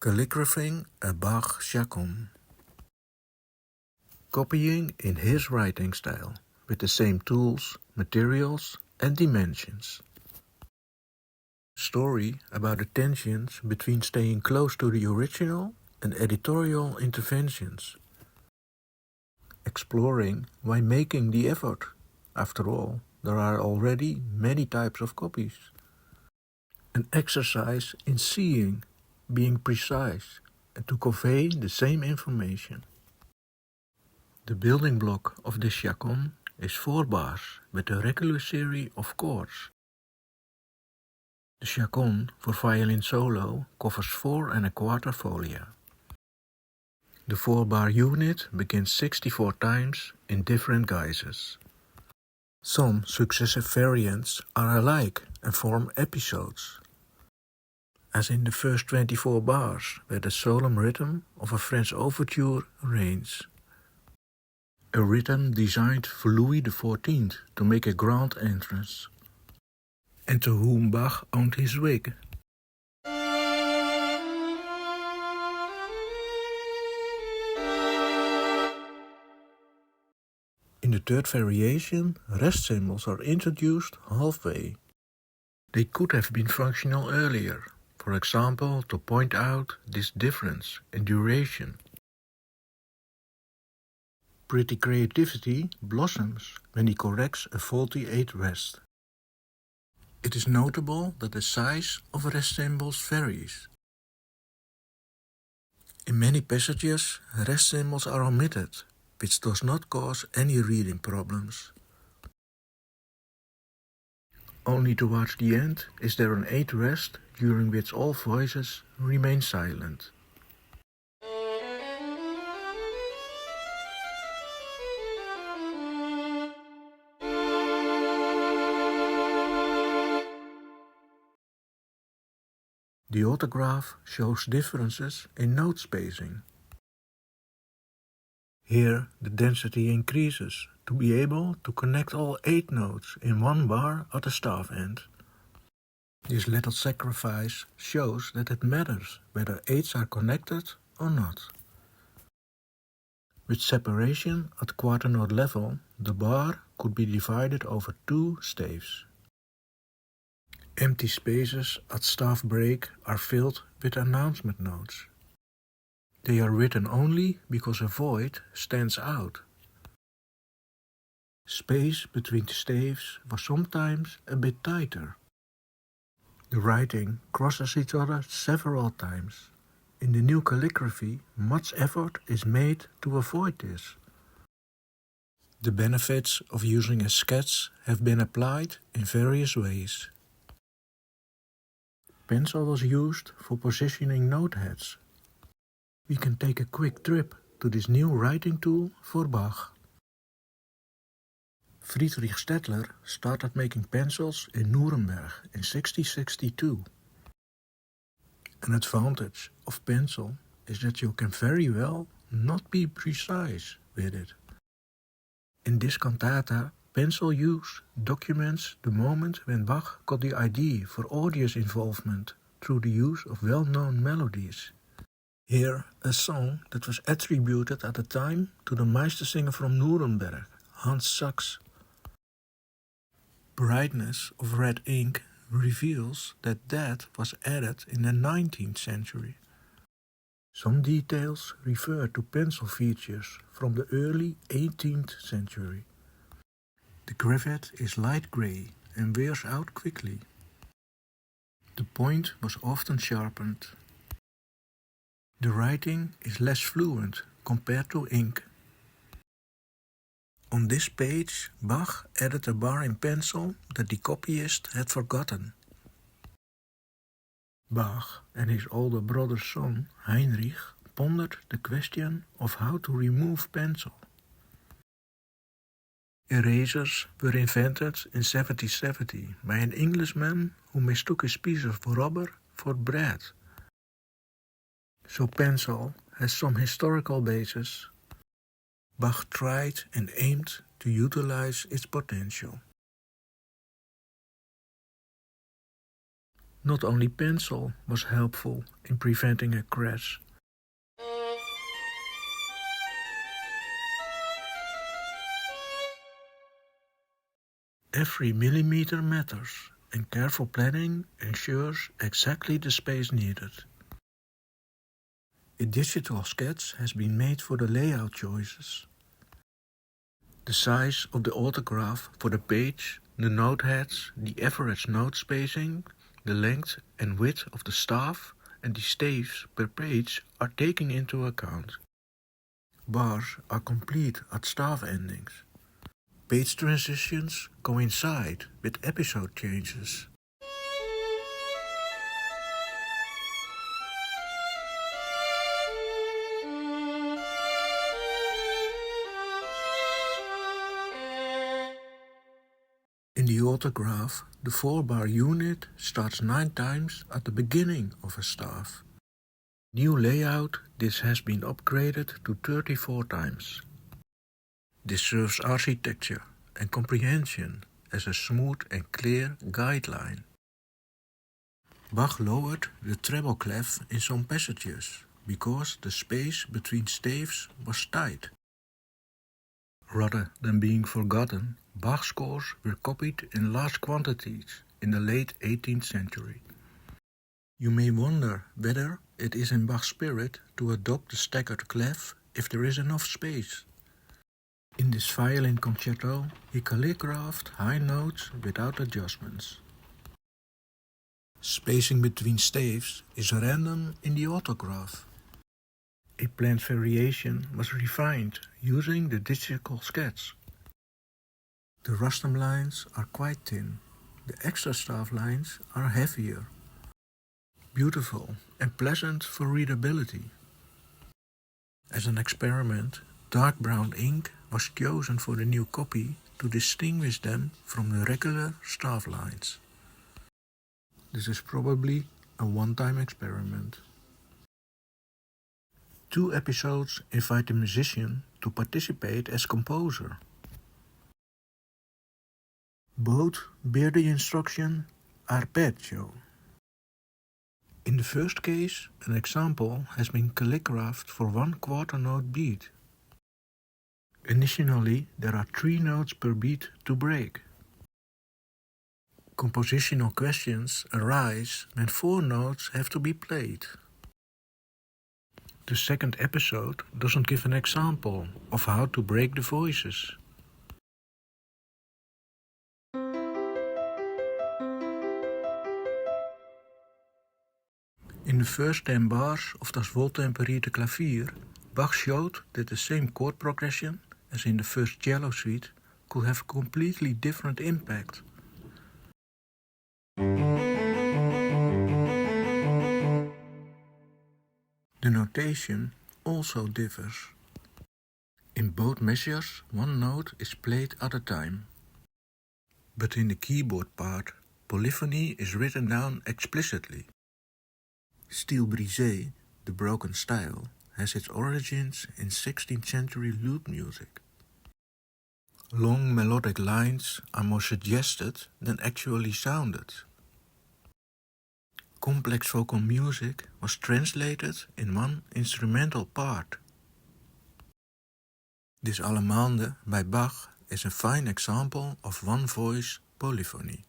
Calligraphing a Bach Chaconne. Copying in his writing style, with the same tools, materials and dimensions. Story about the tensions between staying close to the original and editorial interventions. Exploring why making the effort. After all, there are already many types of copies. An exercise in seeing, being precise, and to convey the same information. The building block of the chaconne is 4 bars with a regular series of chords. The chaconne for violin solo covers 4 1/4 folia. The 4-bar unit begins 64 times in different guises. Some successive variants are alike and form episodes, as in the first 24 bars where the solemn rhythm of a French overture reigns. A rhythm designed for Louis XIV to make a grand entrance, and to whom Bach owned his wig. In the third variation, rest symbols are introduced halfway. They could have been functional earlier, for example to point out this difference in duration. Pretty creativity blossoms when he corrects a faulty 8th rest. It is notable that the size of rest symbols varies. In many passages, rest symbols are omitted, which does not cause any reading problems. Only towards the end is there an 8th rest during which all voices remain silent. The autograph shows differences in note spacing. Here the density increases to be able to connect all 8 notes in 1 bar at the staff end. This little sacrifice shows that it matters whether 8s are connected or not. With separation at quarter note level, the bar could be divided over 2 staves. Empty spaces at staff break are filled with announcement notes. They are written only because a void stands out. Space between the staves was sometimes a bit tighter. The writing crosses each other several times. In the new calligraphy, much effort is made to avoid this. The benefits of using a sketch have been applied in various ways. Pencil was used for positioning note heads. We can take a quick trip to this new writing tool for Bach. Friedrich Stettler started making pencils in Nuremberg in 1662. An advantage of pencil is that you can very well not be precise with it. In this cantata, pencil use documents the moment when Bach got the idea for audience involvement through the use of well-known melodies. Here, a song that was attributed at the time to the Meistersinger from Nuremberg, Hans Sachs. Brightness of red ink reveals that was added in the 19th century. Some details refer to pencil features from the early 18th century. The graphite is light grey and wears out quickly. The point was often sharpened. The writing is less fluent compared to ink. On this page, Bach added a bar in pencil that the copyist had forgotten. Bach and his older brother's son, Heinrich, pondered the question of how to remove pencil. Erasers were invented in 1770 by an Englishman who mistook his piece of rubber for bread. So pencil has some historical basis. Bach tried and aimed to utilize its potential. Not only pencil was helpful in preventing a crash. Every millimeter matters, and careful planning ensures exactly the space needed. A digital sketch has been made for the layout choices. The size of the autograph for the page, the note heads, the average note spacing, the length and width of the staff, and the staves per page are taken into account. Bars are complete at staff endings. Page transitions coincide with episode changes. In the autograph, the 4-bar unit starts 9 times at the beginning of a staff. New layout, this has been upgraded to 34 times. This serves architecture and comprehension as a smooth and clear guideline. Bach lowered the treble clef in some passages because the space between staves was tight. Rather than being forgotten, Bach scores were copied in large quantities in the late 18th century. You may wonder whether it is in Bach's spirit to adopt the staggered clef if there is enough space. In this violin concerto, he calligraphed high notes without adjustments. Spacing between staves is random in the autograph. A planned variation was refined using the digital sketch. The rostrum lines are quite thin. The extra staff lines are heavier. Beautiful and pleasant for readability. As an experiment, dark brown ink was chosen for the new copy to distinguish them from the regular staff lines. This is probably a one-time experiment. 2 episodes invite the musician to participate as composer. Both bear the instruction arpeggio. In the first case, an example has been calligraphed for 1 quarter note beat. Initially, there are 3 notes per beat to break. Compositional questions arise when 4 notes have to be played. The second episode doesn't give an example of how to break the voices. In the first 10 bars of Das Wohltemperierte Klavier, Bach showed that the same chord progression as in the first cello suite could have a completely different impact. The notation also differs. In both measures, 1 note is played at a time. But in the keyboard part, polyphony is written down explicitly. Style brisé, the broken style, has its origins in 16th century lute music. Long melodic lines are more suggested than actually sounded. Complex vocal music was translated in 1 instrumental part. This Allemande by Bach is a fine example of 1-voice polyphony.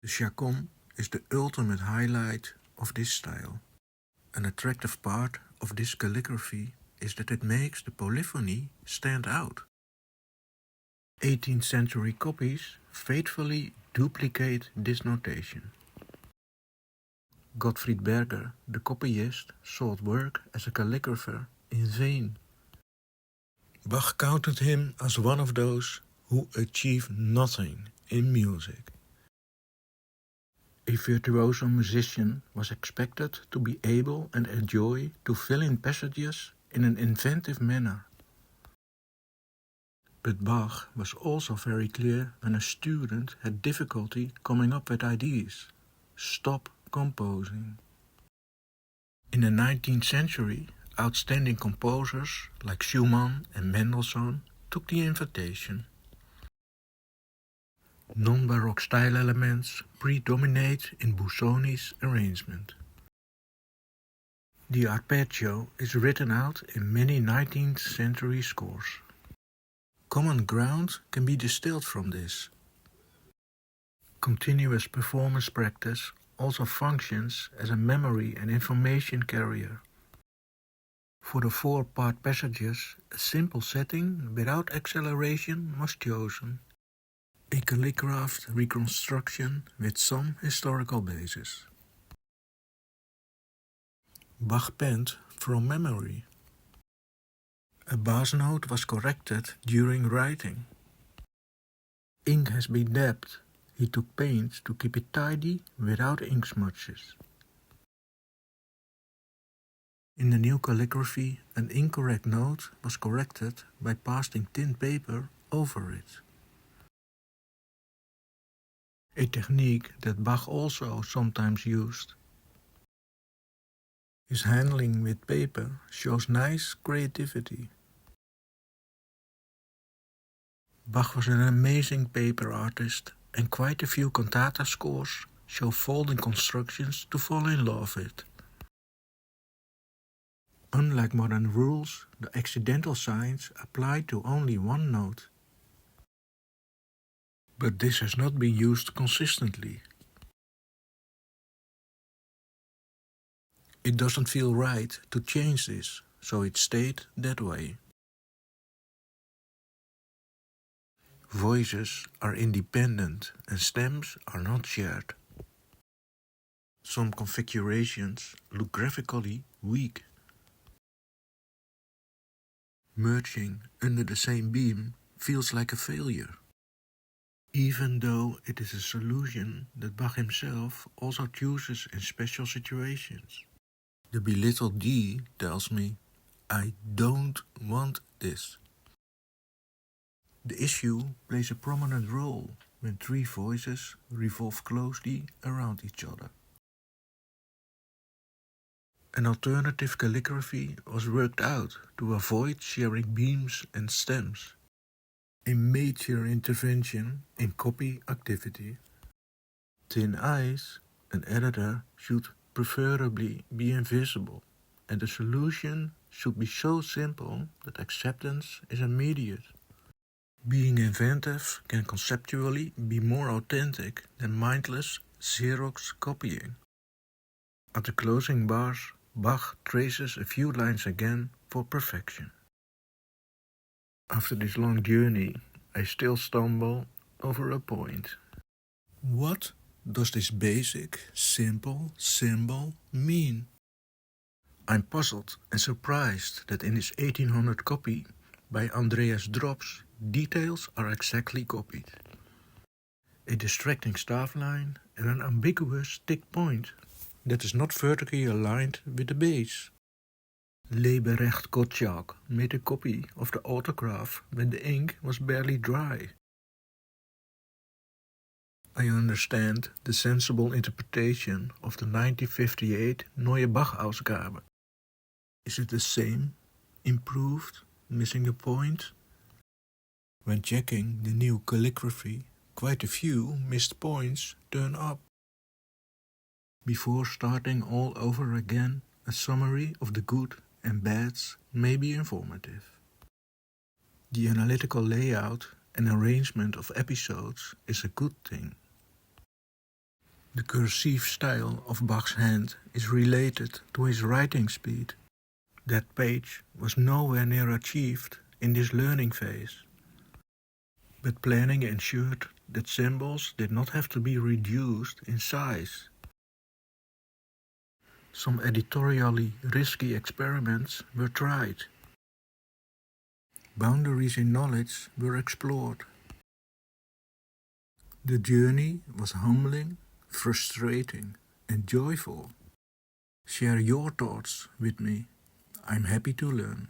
The Chaconne is the ultimate highlight of this style. An attractive part of this calligraphy is that it makes the polyphony stand out. 18th century copies faithfully duplicate this notation. Gottfried Berger, the copyist, sought work as a calligrapher in vain. Bach counted him as one of those who achieve nothing in music. A virtuoso musician was expected to be able and enjoy to fill in passages in an inventive manner. But Bach was also very clear when a student had difficulty coming up with ideas. Stop composing. In the 19th century, outstanding composers like Schumann and Mendelssohn took the invitation. Non-Baroque style elements predominate in Busoni's arrangement. The arpeggio is written out in many 19th century scores. Common ground can be distilled from this. Continuous performance practice also functions as a memory and information carrier. For the 4-part passages, a simple setting without acceleration was chosen. A calligraphed reconstruction with some historical basis. Bach penned from memory. A bass note was corrected during writing. Ink has been dabbed. He took pains to keep it tidy without ink smudges. In the new calligraphy, an incorrect note was corrected by pasting thin paper over it. A technique that Bach also sometimes used. His handling with paper shows nice creativity. Bach was an amazing paper artist, and quite a few cantata scores show folding constructions to fall in love with. Unlike modern rules, the accidental signs apply to only one note. But this has not been used consistently. It doesn't feel right to change this, so it stayed that way. Voices are independent and stems are not shared. Some configurations look graphically weak. Merging under the same beam feels like a failure, even though it is a solution that Bach himself also chooses in special situations. The belittled D tells me, I don't want this. The issue plays a prominent role when 3 voices revolve closely around each other. An alternative calligraphy was worked out to avoid sharing beams and stems, a major intervention in copy activity. Thin ice, an editor should preferably be invisible, and the solution should be so simple that acceptance is immediate. Being inventive can conceptually be more authentic than mindless Xerox copying. At the closing bars, Bach traces a few lines again for perfection. After this long journey, I still stumble over a point. What does this basic, simple symbol mean? I'm puzzled and surprised that in this 1800 copy by Andreas Drops, details are exactly copied. A distracting staff line and an ambiguous tick point that is not vertically aligned with the base. Leberecht Gottschalk made a copy of the autograph when the ink was barely dry. I understand the sensible interpretation of the 1958 Neue Bach-Ausgabe. Is it the same, improved, missing a point? When checking the new calligraphy, quite a few missed points turn up. Before starting all over again, a summary of the good and bads may be informative. The analytical layout and arrangement of episodes is a good thing. The cursive style of Bach's hand is related to his writing speed. That page was nowhere near achieved in this learning phase. But planning ensured that symbols did not have to be reduced in size. Some editorially risky experiments were tried. Boundaries in knowledge were explored. The journey was humbling, frustrating, and joyful. Share your thoughts with me. I'm happy to learn.